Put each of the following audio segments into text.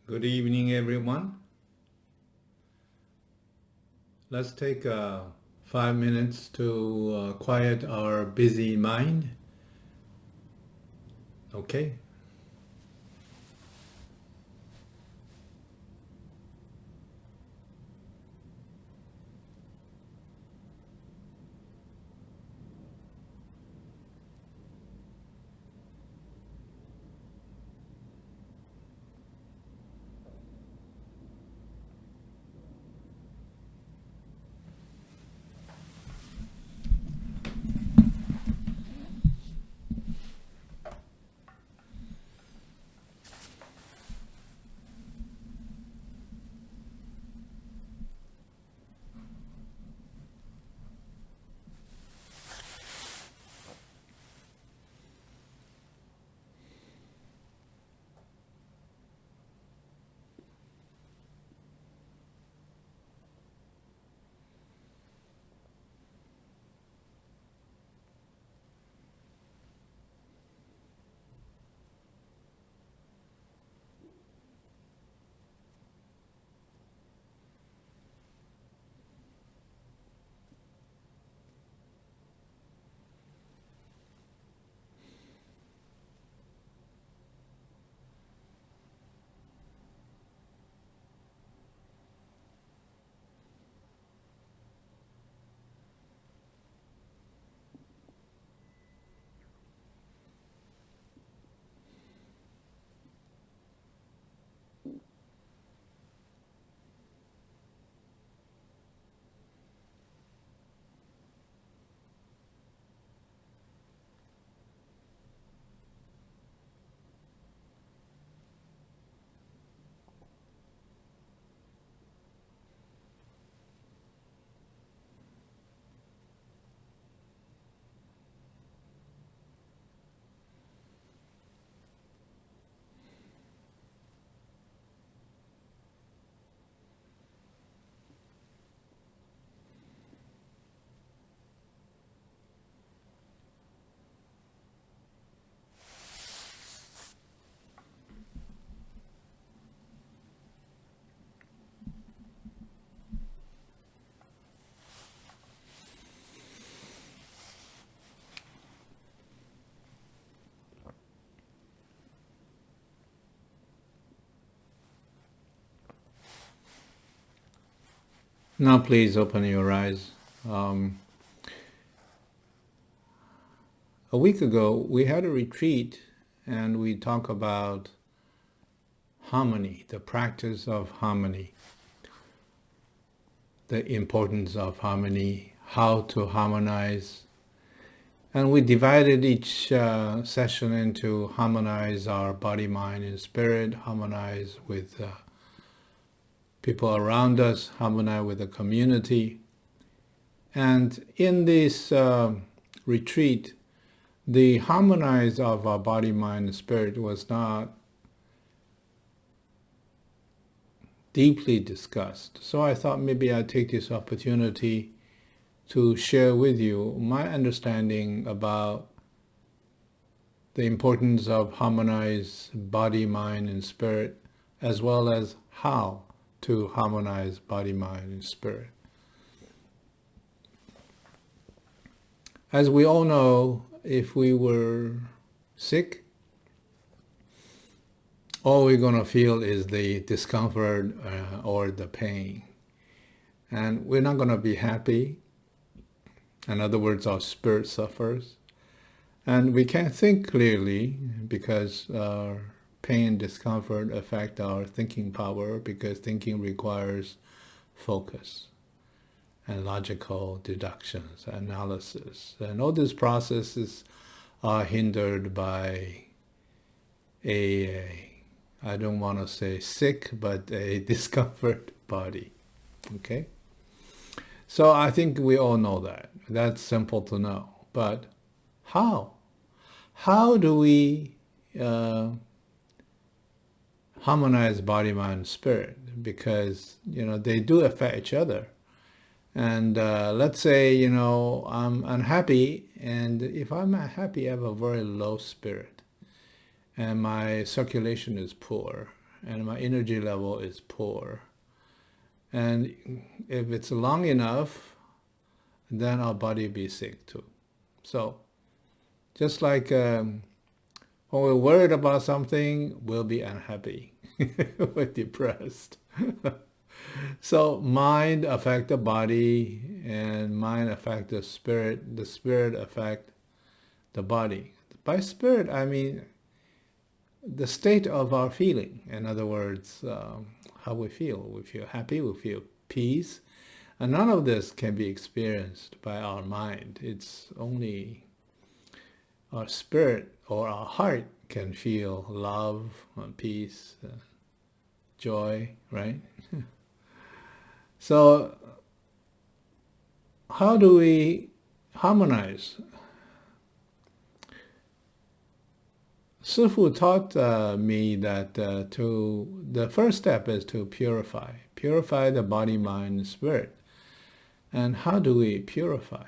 Good evening, everyone. Let's take 5 minutes to quiet our busy mind. Okay. Now, please open your eyes. A week ago, we had a retreat and we talked about harmony, the practice of harmony, the importance of harmony, how to harmonize. And we divided each session into harmonize our body, mind, and spirit, harmonize with people around us, harmonize with the community. And in this retreat, the harmonize of our body, mind, and spirit was not deeply discussed. So I thought maybe I'd take this opportunity to share with you my understanding about the importance of harmonize body, mind, and spirit, as well as how to harmonize body, mind, and spirit. As we all know, if we were sick, all we're going to feel is the discomfort or the pain. And we're not going to be happy. In other words, our spirit suffers. And we can't think clearly because our pain and discomfort affect our thinking power, because thinking requires focus and logical deductions, analysis. And all these processes are hindered by I don't want to say sick, but a discomfort body. Okay? So I think we all know that. That's simple to know. But how? How do we harmonize body, mind, spirit? Because, they do affect each other. And let's say, I'm unhappy, and if I'm unhappy, I have a very low spirit, and my circulation is poor, and my energy level is poor. And if it's long enough, then our body will be sick too. So just like when we're worried about something, we'll be unhappy. We're depressed. So mind affect the body, and mind affect the spirit affect the body. By spirit, I mean the state of our feeling. In other words, how we feel. We feel happy, we feel peace. And none of this can be experienced by our mind. It's only our spirit or our heart can feel love, peace, joy, right? So how do we harmonize? Sifu taught me that the first step is to purify the body, mind, and spirit. And how do we purify?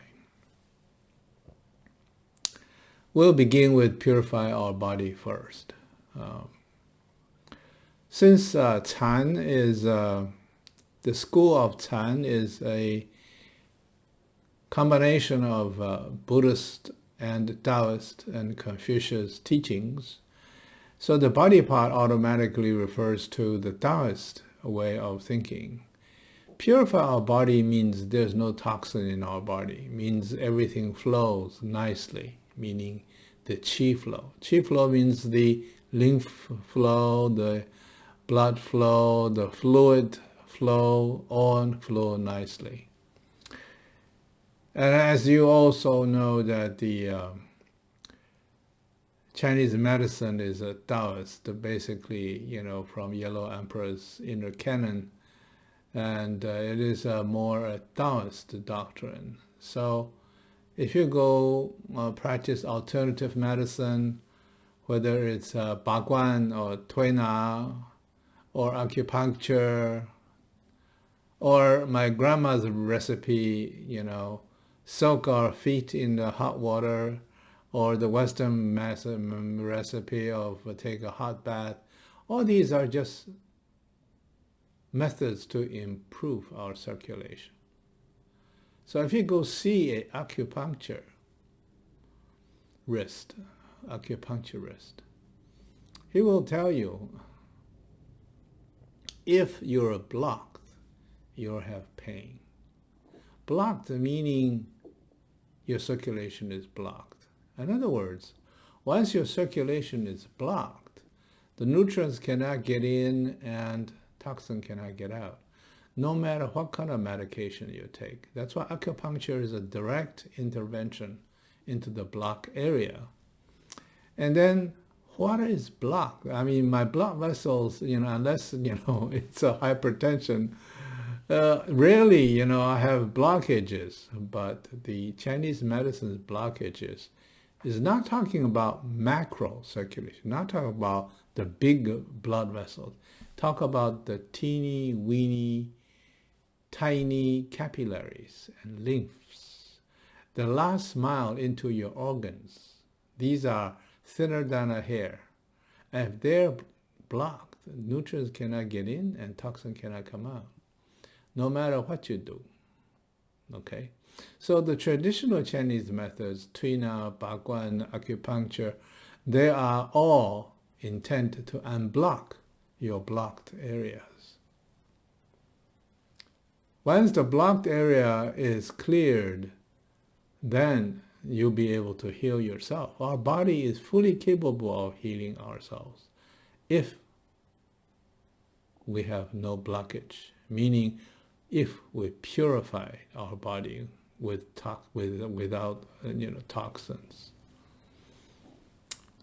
We'll begin with purify our body first. Since Chan is, the school of Chan is a combination of Buddhist and Taoist and Confucius teachings, so the body part automatically refers to the Taoist way of thinking. Purify our body means there's no toxin in our body, means everything flows nicely, meaning the qi flow. Qi flow means the lymph flow, the blood flow, the fluid flow, all flow nicely. And as you also know that the Chinese medicine is a Taoist, basically, from Yellow Emperor's inner canon, and it is more a Taoist doctrine. So if you go practice alternative medicine, whether it's Baguan or Tuina or acupuncture, or my grandma's recipe, soak our feet in the hot water, or the Western recipe of take a hot bath. All these are just methods to improve our circulation. So if you go see an acupuncturist, he will tell you if you're blocked, you'll have pain. Blocked meaning your circulation is blocked. In other words, once your circulation is blocked, the nutrients cannot get in and toxin cannot get out, no matter what kind of medication you take. That's why acupuncture is a direct intervention into the blocked area. And then what is blocked? I mean, my blood vessels, unless, it's a hypertension, rarely, I have blockages, but the Chinese medicine's blockages is not talking about macro circulation, not talking about the big blood vessels. Talk about the teeny weeny, tiny capillaries and lymphs, the last mile into your organs. These are thinner than a hair. And if they're blocked, nutrients cannot get in and toxin cannot come out, no matter what you do. Okay? So the traditional Chinese methods, Tuina, Baguan, acupuncture, they are all intended to unblock your blocked areas. Once the blocked area is cleared, then you'll be able to heal yourself. Our body is fully capable of healing ourselves if we have no blockage, meaning if we purify our body without toxins.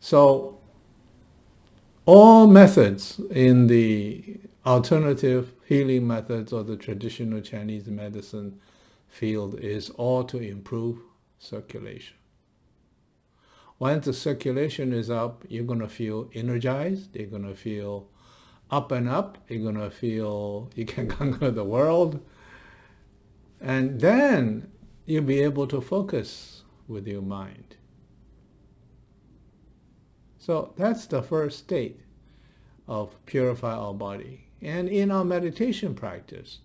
So all methods in the alternative healing methods or the traditional Chinese medicine field is all to improve circulation. Once the circulation is up, you're going to feel energized, you're going to feel up and up, you're going to feel you can conquer the world, and then you'll be able to focus with your mind. So that's the first state. of purify our body. And in our meditation practice,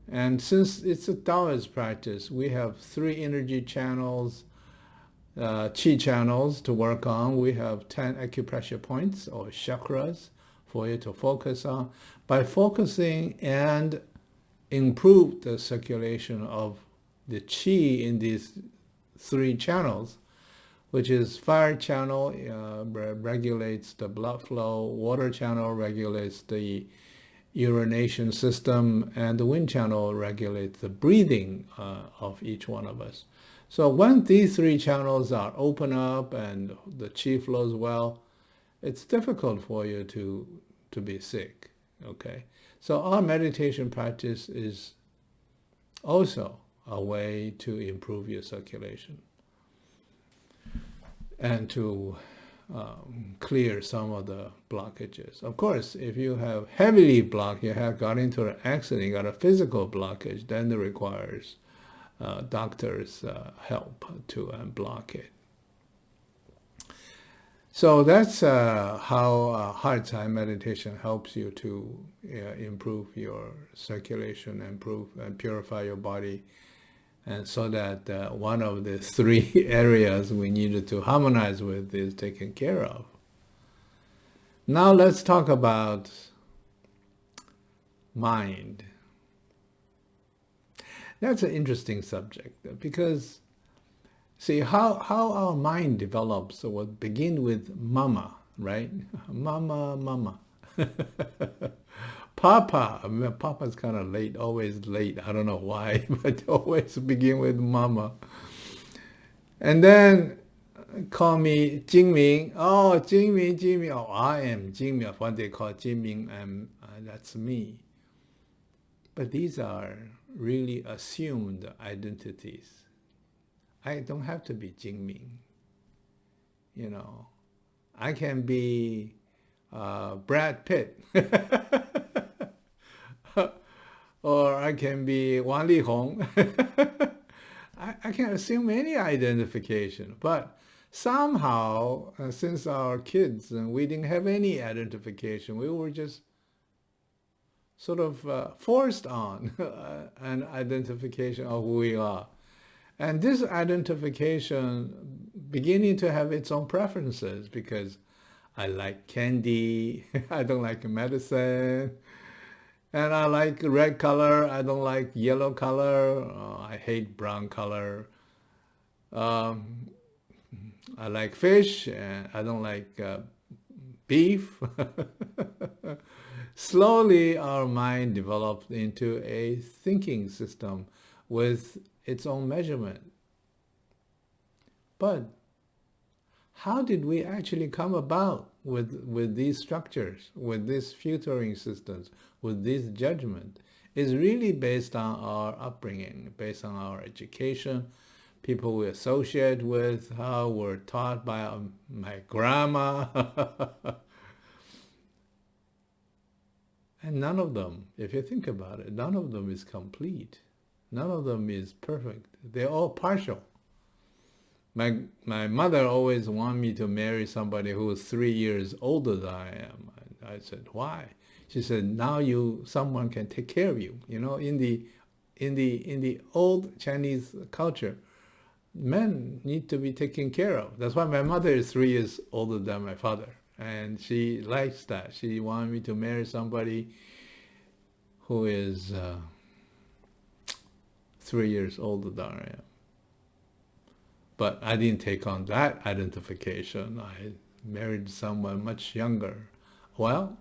and since it's a Taoist practice, we have 3 energy channels, chi channels to work on. We have 10 acupressure points or chakras for you to focus on. By focusing and improve the circulation of the chi in these 3 channels, which is fire channel regulates the blood flow, water channel regulates the urination system, and the wind channel regulates the breathing of each one of us. So when these 3 channels are open up and the chi flows well, it's difficult for you to be sick, okay? So our meditation practice is also a way to improve your circulation and to clear some of the blockages. Of course, if you have heavily blocked, you have got into an accident, you got a physical blockage, then it requires doctor's help to unblock it. So that's how heart time meditation helps you to improve your circulation, improve and purify your body, and so that one of the 3 areas we needed to harmonize with is taken care of. Now let's talk about mind. That's an interesting subject because, see, how our mind develops would begin with mama, right? Mama. Papa. I mean, Papa's kind of late, always late. I don't know why, but always begin with mama. And then call me Jingming. Oh, Jingming. Oh, I am Jingming. What they call Jingming, that's me. But these are really assumed identities. I don't have to be Jingming. You know, I can be Brad Pitt. Or I can be Wang Lihong. I can assume any identification, but somehow, since our kids, we didn't have any identification. We were just sort of forced on an identification of who we are. And this identification beginning to have its own preferences, because I like candy, I don't like medicine, and I like red color, I don't like yellow color, I hate brown color. I like fish, and I don't like beef. Slowly, our mind developed into a thinking system with its own measurement. But how did we actually come about with these structures, with these filtering systems, with this judgment? Is really based on our upbringing, based on our education, people we associate with, how we're taught by my grandma. And none of them, if you think about it, none of them is complete. None of them is perfect. They're all partial. My mother always wanted me to marry somebody who was 3 years older than I am. I said, why? She said, now someone can take care of you. You know, in the old Chinese culture, men need to be taken care of. That's why my mother is 3 years older than my father. And she likes that. She wanted me to marry somebody who is 3 years older than I am. But I didn't take on that identification. I married someone much younger. Well,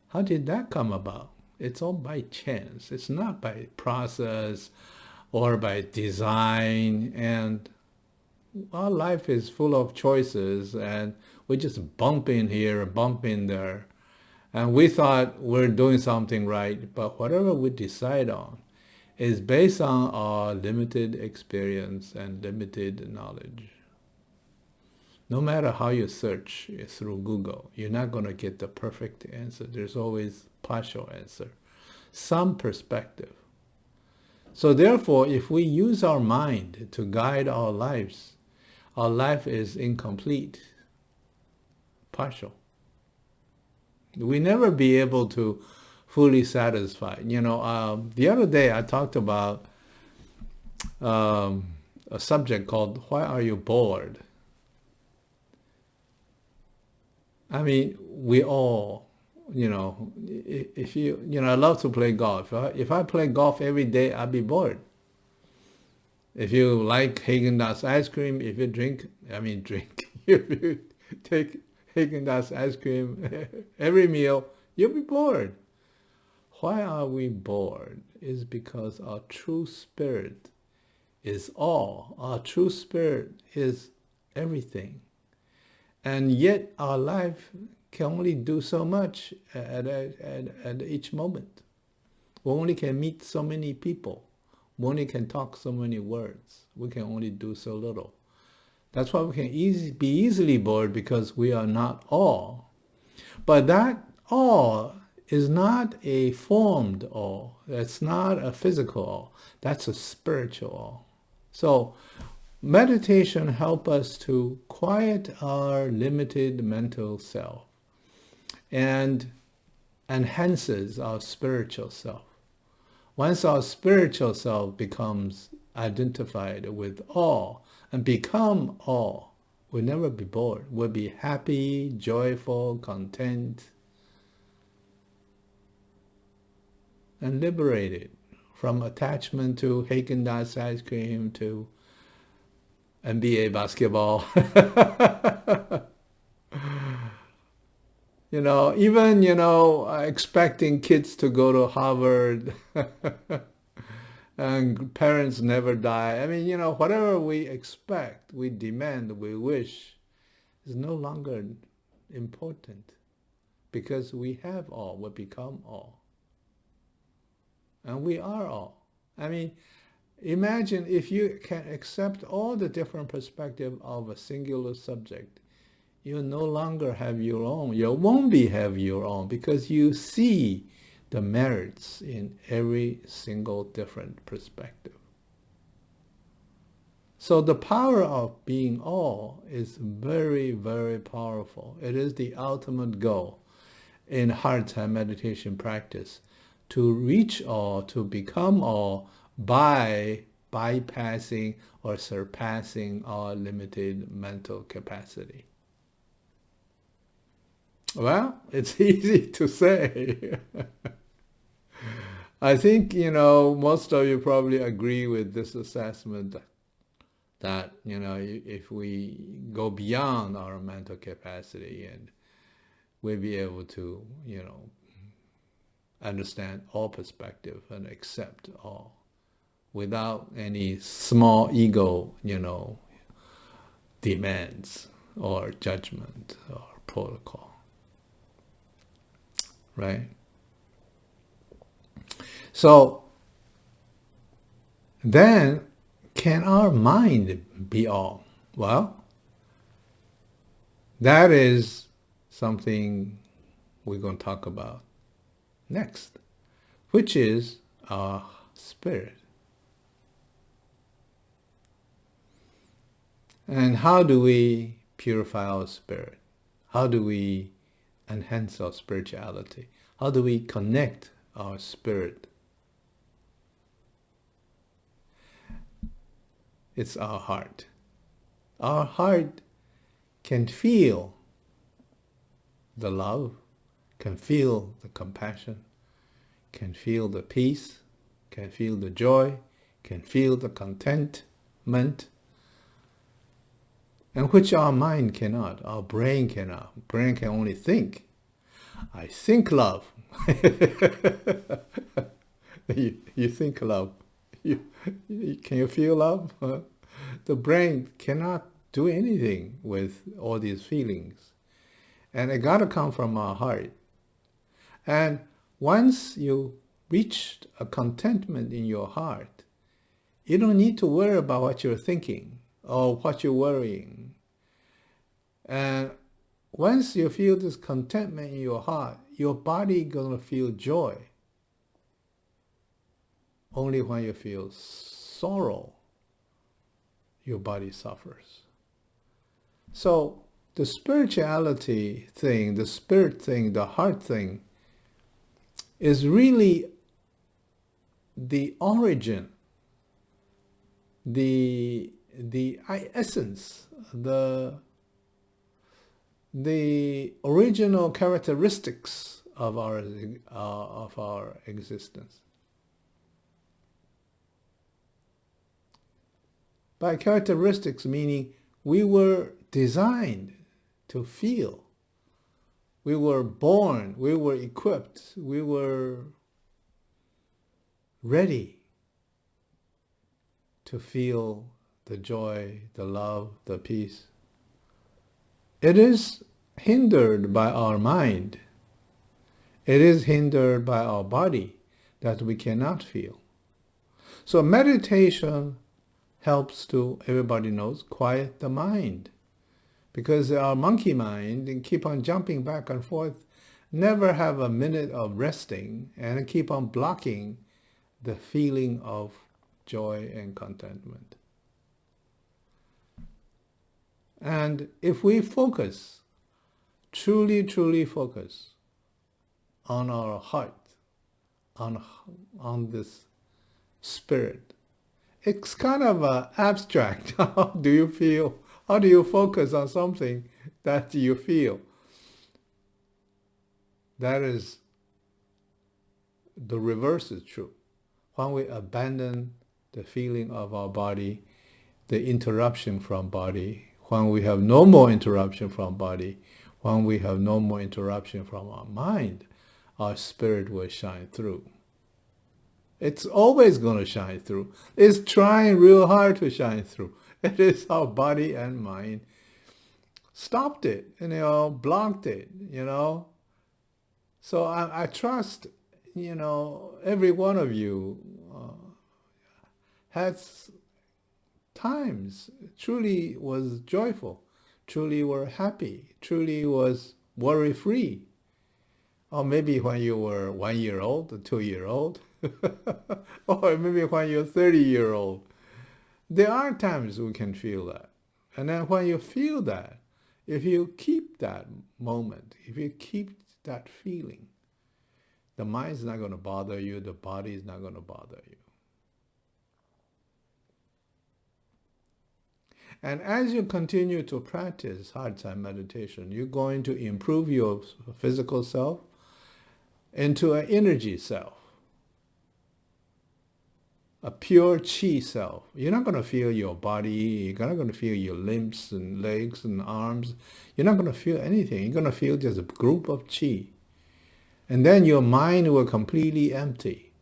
how did that come about? It's all by chance. It's not by process or by design. And our life is full of choices, and we just bump in here, bump in there. And we thought we're doing something right, but whatever we decide on is based on our limited experience and limited knowledge. No matter how you search through Google, you're not going to get the perfect answer. There's always partial answer, some perspective. So therefore, if we use our mind to guide our lives, our life is incomplete, partial. We never be able to fully satisfy. The other day I talked about a subject called "Why Are You Bored?" I mean, we all, if I love to play golf. If I play golf every day, I'd be bored. If you like Haagen-Dazs ice cream, if you if you take Haagen-Dazs ice cream every meal, you'll be bored. Why are we bored? Is because our true spirit is all. Our true spirit is everything. And yet our life can only do so much at each moment. We only can meet so many people. We only can talk so many words. We can only do so little. That's why we can be easily bored, because we are not all. But that all is not a formed all. That's not a physical all. That's a spiritual all. So meditation helps us to quiet our limited mental self and enhances our spiritual self. Once our spiritual self becomes identified with all and become all, we'll never be bored. We'll be happy, joyful, content, and liberated from attachment to Haagen-Dazs ice cream, to NBA basketball. Even, expecting kids to go to Harvard and parents never die. I mean, whatever we expect, we demand, we wish, is no longer important, because we have all, we become all. And we are all. I mean, imagine if you can accept all the different perspectives of a singular subject. You no longer have your own. You won't have your own, because you see the merits in every single different perspective. So the power of being all is very, very powerful. It is the ultimate goal in heart and meditation practice, to reach all, to become all, by bypassing or surpassing our limited mental capacity. Well, it's easy to say. I think, most of you probably agree with this assessment that, if we go beyond our mental capacity, and we'll be able to, understand all perspective and accept all without any small ego, demands or judgment or protocol. Right? So then, can our mind be all? Well, that is something we're going to talk about next, which is our spirit. And how do we purify our spirit? How do we enhance our spirituality? How do we connect our spirit? It's our heart. Our heart can feel the love, can feel the compassion, can feel the peace, can feel the joy, can feel the contentment, and which our mind cannot, our brain cannot. Brain can only think. I think love. You think love. Can you feel love? The brain cannot do anything with all these feelings. And it got to come from our heart. And once you reach a contentment in your heart, you don't need to worry about what you're thinking or what you're worrying. And once you feel this contentment in your heart, your body is going to feel joy. Only when you feel sorrow, your body suffers. So the spirituality thing, the spirit thing, the heart thing is really the origin, the essence, the original characteristics of our existence. By characteristics, meaning we were designed to feel. We were born, we were equipped, we were ready to feel the joy, the love, the peace. It is hindered by our mind. It is hindered by our body that we cannot feel. So meditation helps to, everybody knows, quiet the mind. Because our monkey mind and keep on jumping back and forth, never have a minute of resting, and keep on blocking the feeling of joy and contentment. And if we focus, truly focus on our heart, on this spirit, it's kind of abstract. How do you feel? How do you focus on something that you feel? That is, the reverse is true. When we abandon the feeling of our body, the interruption from body, when we have no more interruption from body, when we have no more interruption from our mind, our spirit will shine through. It's always going to shine through. It's trying real hard to shine through. It is our body and mind stopped it, blocked it, So I trust, every one of you has times truly was joyful, truly were happy, truly was worry-free. Or maybe when you were 1 year old, or 2 year old, or maybe when you're 30-year-old. There are times we can feel that. And then when you feel that, if you keep that moment, if you keep that feeling, the mind's not going to bother you, the body is not going to bother you. And as you continue to practice heart time meditation, you're going to improve your physical self into an energy self, a pure chi self. You're not going to feel your body, you're not going to feel your limbs and legs and arms. You're not going to feel anything. You're going to feel just a group of chi. And then your mind will completely empty.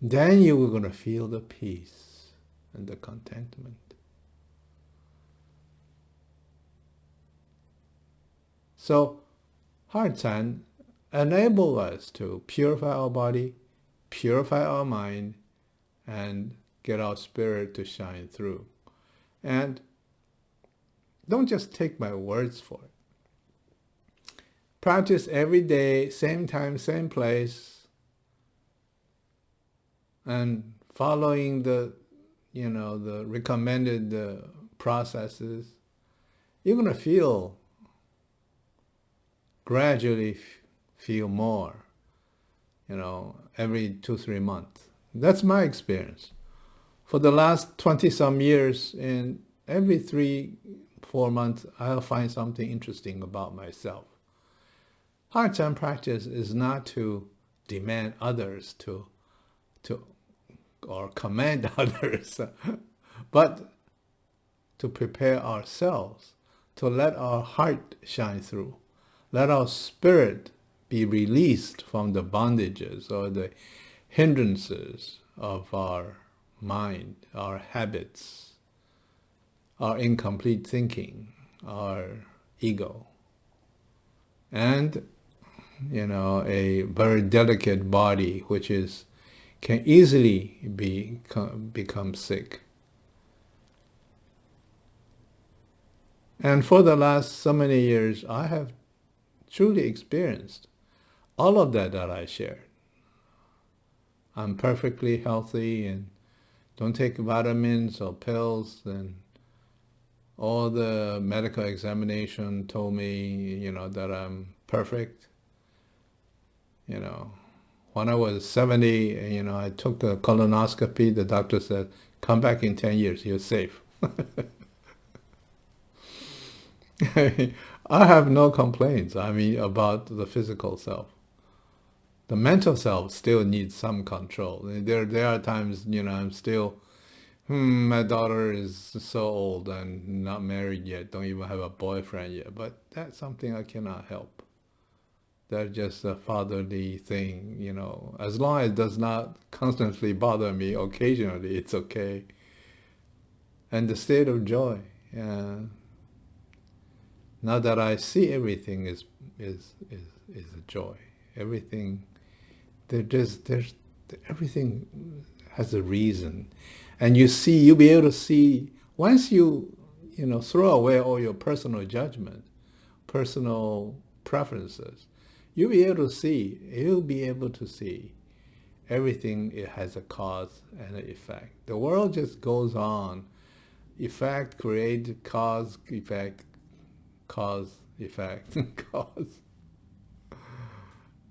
Then you are going to feel the peace and the contentment. So, heart time enables us to purify our body, purify our mind, and get our spirit to shine through. And don't just take my words for it. Practice every day, same time, same place, and following the recommended processes. You're going to gradually feel more, every 2-3 months. That's my experience. For the last 20-some years, in every 3-4 months, I'll find something interesting about myself. Heart time practice is not to demand others to or command others, but to prepare ourselves to let our heart shine through. Let our spirit be released from the bondages or the hindrances of our mind, our habits, our incomplete thinking, our ego, and a very delicate body which can easily become sick. And for the last so many years, I have truly experienced all of that I shared. I'm perfectly healthy and don't take vitamins or pills and All the medical examination told me, that I'm perfect. When I was 70, I took the colonoscopy. The doctor said, come back in 10 years, you're safe. I have no complaints, about the physical self. The mental self still needs some control. There are times, I'm still, my daughter is so old and not married yet, don't even have a boyfriend yet. But that's something I cannot help. That's just a fatherly thing, As long as it does not constantly bother me, occasionally it's okay. And the state of joy. Now that I see everything is a joy. Everything, there's everything has a reason. And you'll be able to see, once you throw away all your personal judgment, personal preferences, you'll be able to see everything. It has a cause and an effect. The world just goes on. Effect, create, cause, effect, cause, effect, cause.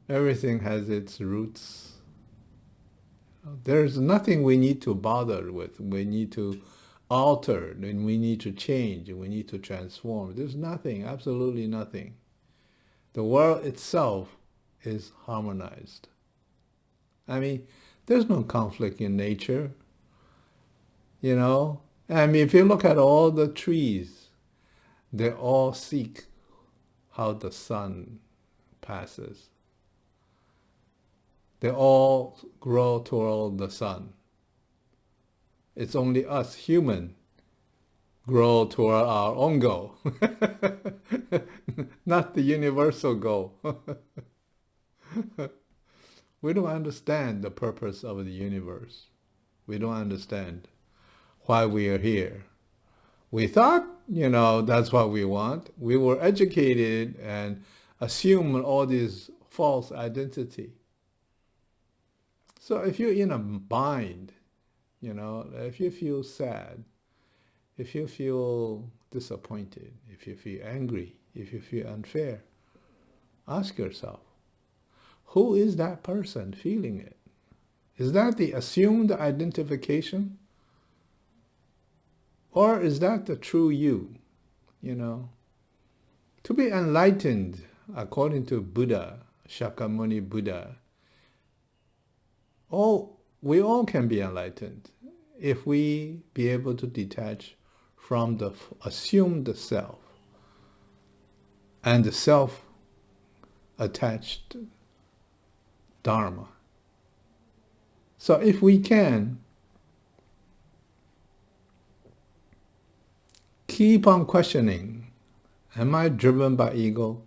Everything has its roots. There's nothing we need to bother with. We need to alter, and we need to change, and we need to transform. There's nothing, absolutely nothing. The world itself is harmonized. There's no conflict in nature. If you look at all the trees, they all seek how the sun passes. They all grow toward the sun. It's only us human grow toward our own goal, not the universal goal. We don't understand the purpose of the universe. We don't understand why we are here. We thought, that's what we want. We were educated and assumed all this false identity. So if you're in a bind, if you feel sad, if you feel disappointed, if you feel angry, if you feel unfair, ask yourself, who is that person feeling it? Is that the assumed identification? Or is that the true you? To be enlightened, according to Buddha, Shakyamuni Buddha, we all can be enlightened if we be able to detach from the assumed self and the self-attached dharma. So if we can keep on questioning, am I driven by ego,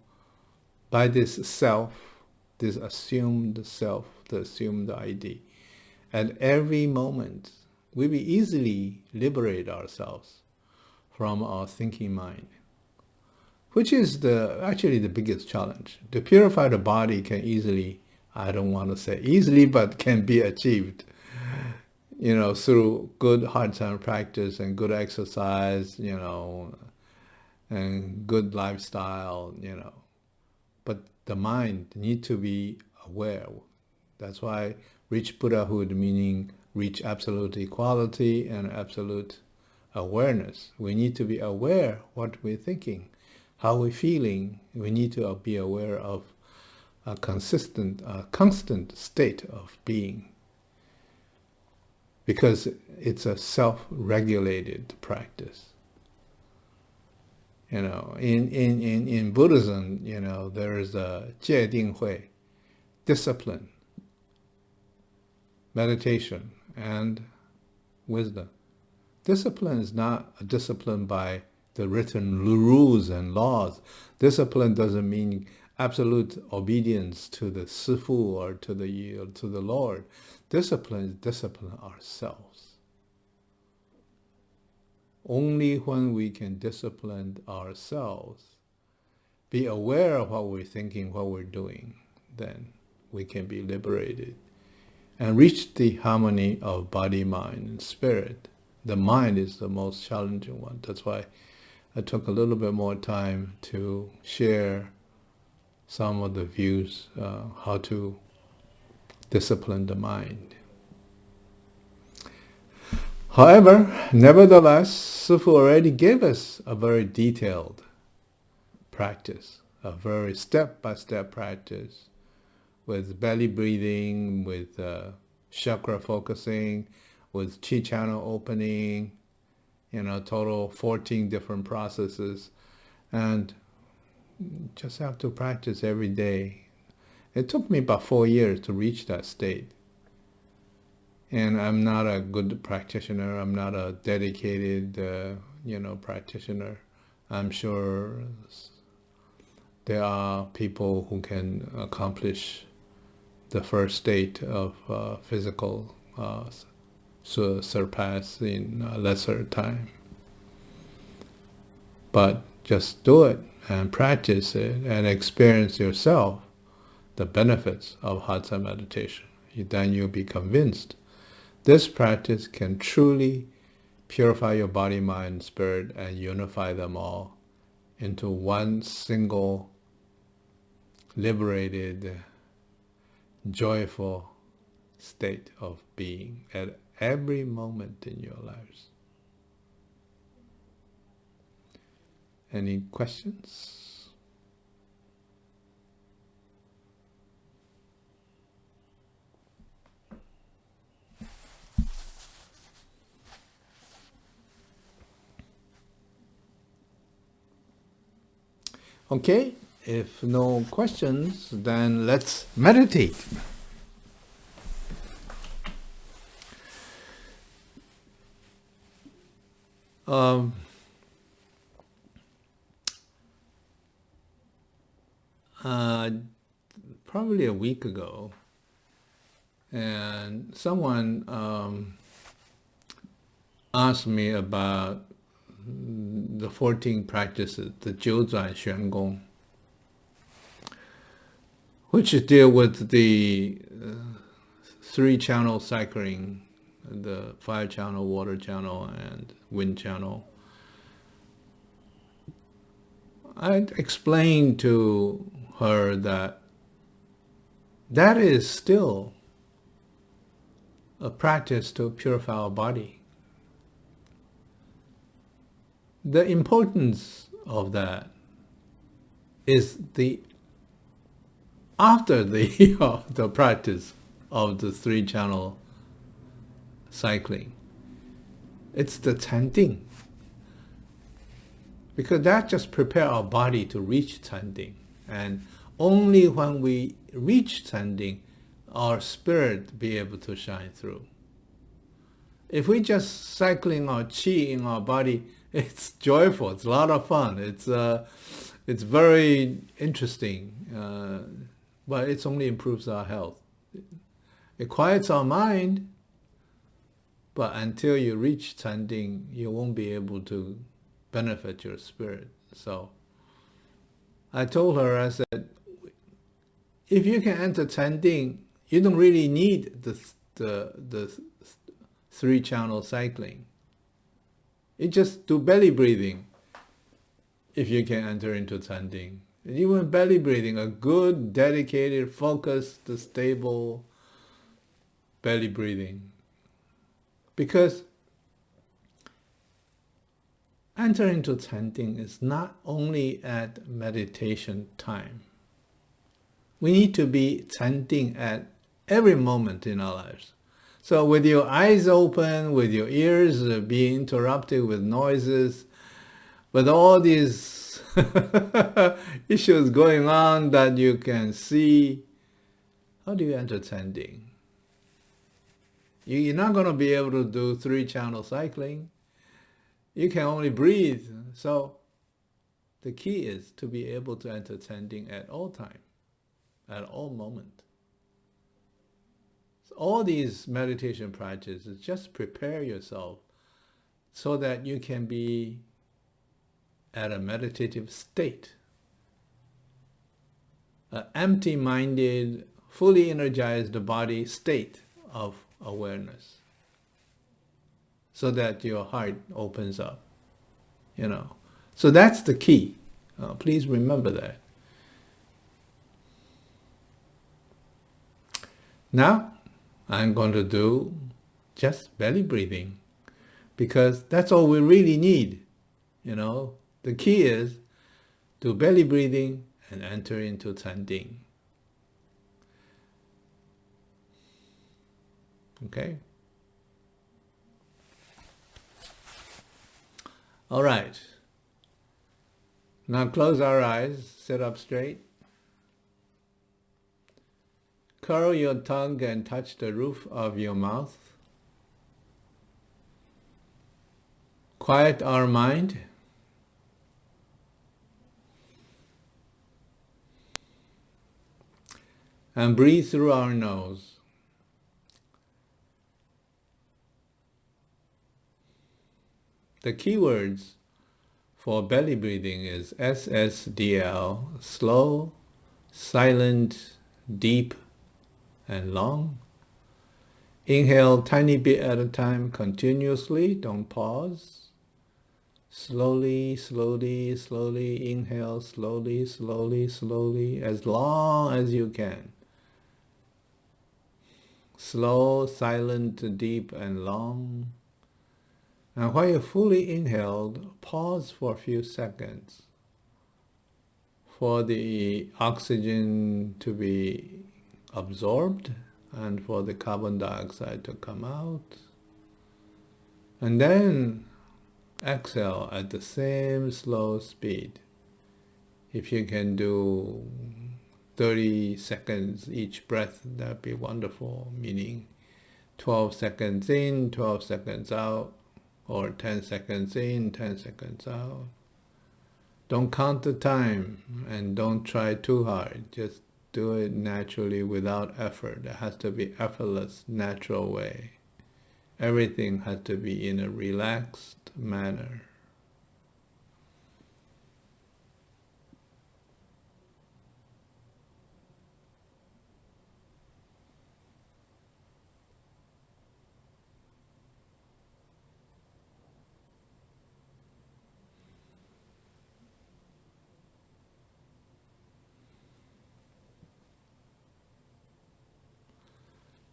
by this self, this assumed self, the assumed ID? At every moment, we will easily liberate ourselves from our thinking mind, which is actually the biggest challenge. To purify the body can easily, I don't want to say easily, but can be achieved, through good heart center practice and good exercise, and good lifestyle, But the mind needs to be aware. That's why reach Buddhahood, meaning reach absolute equality and absolute awareness. We need to be aware what we're thinking, how we're feeling. We need to be aware of a constant state of being, because it's a self-regulated practice. In Buddhism, there is a 戒定慧, discipline, meditation, and wisdom. Discipline is not a discipline by the written rules and laws. Discipline doesn't mean absolute obedience to the Sifu or to the Lord. Discipline is discipline ourselves. Only when we can discipline ourselves, be aware of what we're thinking, what we're doing, then we can be liberated and reach the harmony of body, mind, and spirit. The mind is the most challenging one. That's why I took a little bit more time to share some of the views, how to discipline the mind. However, nevertheless, Sifu already gave us a very detailed practice, a very step-by-step practice with belly breathing, with chakra focusing, with chi channel opening, total 14 different processes, and just have to practice every day. It took me about 4 years to reach that state. And I'm not a good practitioner. I'm not a dedicated, practitioner. I'm sure there are people who can accomplish the first state of physical surpass in a lesser time. But just do it and practice it and experience yourself the benefits of hatha meditation. Then you'll be convinced this practice can truly purify your body, mind, spirit, and unify them all into one single, liberated, joyful state of being at every moment in your lives. Any questions? Okay, if no questions, then let's meditate. Probably a week ago, and someone asked me about the 14 practices, the 九转玄功, which deal with the 3-channel cycling, the fire channel, water channel, and wind channel. I explained to her that is still a practice to purify our body. The importance of that is after the practice of the 3-channel cycling. It's the chanting. Because that just prepares our body to reach chanting. And only when we reach chanting, our spirit be able to shine through. If we just cycling our chi in our body, it's joyful. It's a lot of fun. It's very interesting, but it only improves our health. It quiets our mind, but until you reach chanting, you won't be able to benefit your spirit. So I told her, I said, if you can enter chanting, you don't really need the 3-channel cycling. You just do belly breathing if you can enter into chanting. And even belly breathing, a good, dedicated, focused, stable belly breathing. Because entering into chanting is not only at meditation time. We need to be chanting at every moment in our lives. So with your eyes open, with your ears being interrupted with noises, with all these issues going on that you can see, how do you enter chanting? You're not going to be able to do 3-channel cycling. You can only breathe. So the key is to be able to enter chanting at all time, at all moment. So all these meditation practices just prepare yourself so that you can be at a meditative state, an empty-minded, fully energized body state of awareness, so that your heart opens up, So that's the key. Please remember that. Now, I'm going to do just belly breathing because that's all we really need. You know, the key is do belly breathing and enter into Tanding. Okay? All right. Now close our eyes, sit up straight. Curl your tongue and touch the roof of your mouth. Quiet our mind. And breathe through our nose. The keywords for belly breathing is SSDL, slow, silent, deep, and long. Inhale tiny bit at a time continuously, don't pause. Slowly, slowly, slowly, inhale, slowly, slowly, slowly, as long as you can. Slow, silent, deep, and long. And while you're fully inhaled, pause for a few seconds for the oxygen to be absorbed and for the carbon dioxide to come out. And then exhale at the same slow speed. If you can do 30 seconds each breath, that'd be wonderful, meaning 12 seconds in, 12 seconds out, or 10 seconds in, 10 seconds out. Don't count the time and don't try too hard. Just do it naturally without effort. It has to be effortless, natural way. Everything has to be in a relaxed manner.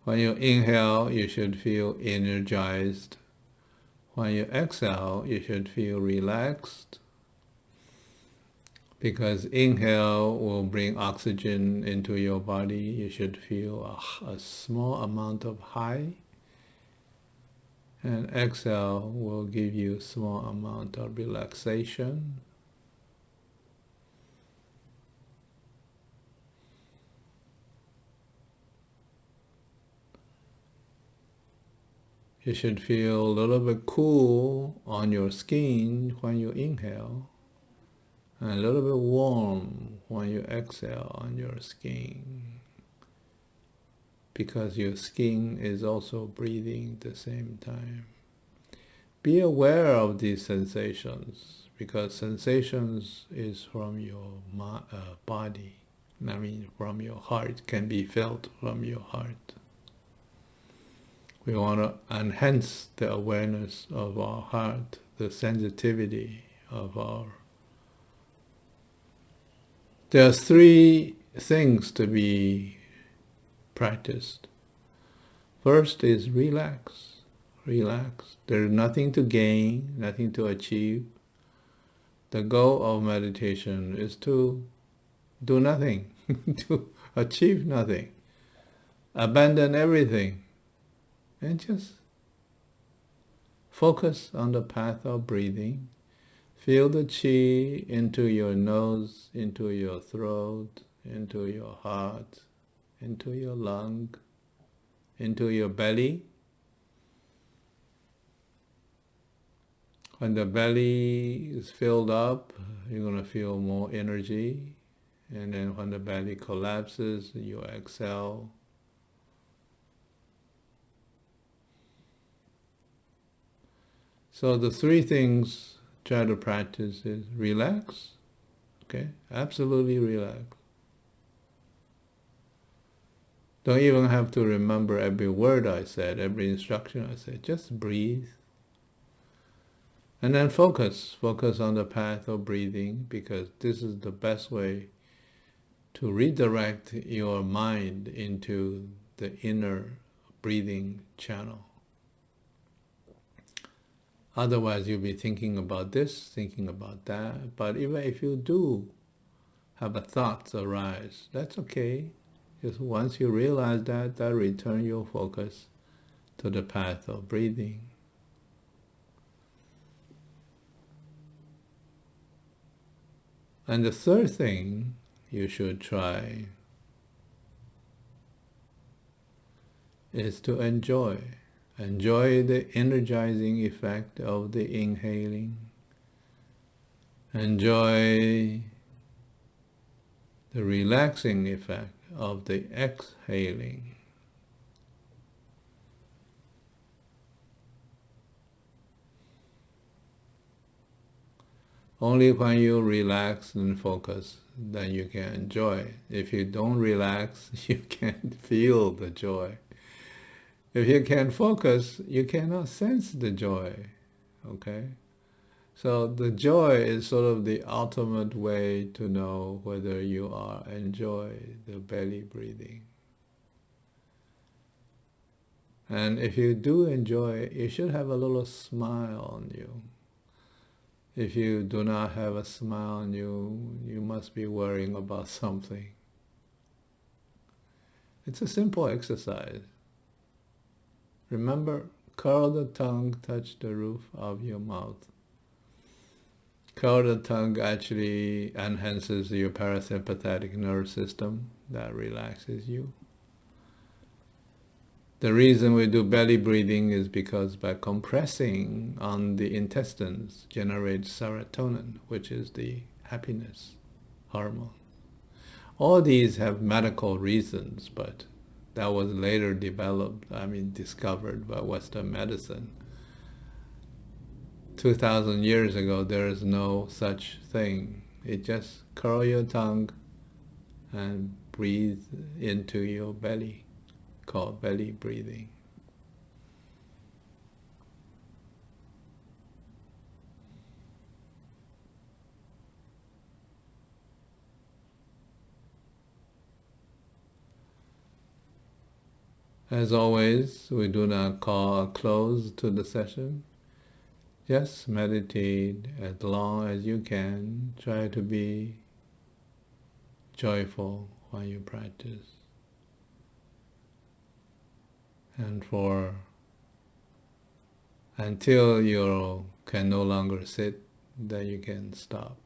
When you inhale, you should feel energized. When you exhale, you should feel relaxed. Because inhale will bring oxygen into your body. You should feel a small amount of high. And exhale will give you a small amount of relaxation. You should feel a little bit cool on your skin when you inhale, and a little bit warm when you exhale on your skin, because your skin is also breathing at the same time. Be aware of these sensations, because sensations is from your body. I mean, from your heart, can be felt from your heart. We want to enhance the awareness of our heart, the sensitivity of our... There are three things to be practiced. First is relax. Relax. There's nothing to gain, nothing to achieve. The goal of meditation is to do nothing, to achieve nothing. Abandon everything. And just focus on the path of breathing. Feel the chi into your nose, into your throat, into your heart, into your lung, into your belly. When the belly is filled up, you're going to feel more energy. And then when the belly collapses, you exhale. So the three things try to practice is relax, okay? Absolutely relax. Don't even have to remember every word I said, every instruction I said. Just breathe. And then focus on the path of breathing, because this is the best way to redirect your mind into the inner breathing channel. Otherwise, you'll be thinking about this, thinking about that. But even if you do have a thought arise, that's okay. Just once you realize that return your focus to the path of breathing. And the third thing you should try is to enjoy the energizing effect of the inhaling. Enjoy the relaxing effect of the exhaling. Only when you relax and focus, then you can enjoy. If you don't relax, you can't feel the joy. If you can't focus, you cannot sense the joy, okay? So the joy is sort of the ultimate way to know whether you are enjoy the belly breathing. And if you do enjoy it, you should have a little smile on you. If you do not have a smile on you, you must be worrying about something. It's a simple exercise. Remember, curl the tongue, touch the roof of your mouth. Curl the tongue actually enhances your parasympathetic nervous system. That relaxes you. The reason we do belly breathing is because by compressing on the intestines generates serotonin, which is the happiness hormone. All these have medical reasons, but that was later discovered by Western medicine. 2,000 years ago, there is no such thing. It just curl your tongue and breathe into your belly, called belly breathing. As always, we do not call a close to the session. Just meditate as long as you can. Try to be joyful while you practice. And until you can no longer sit, then you can stop.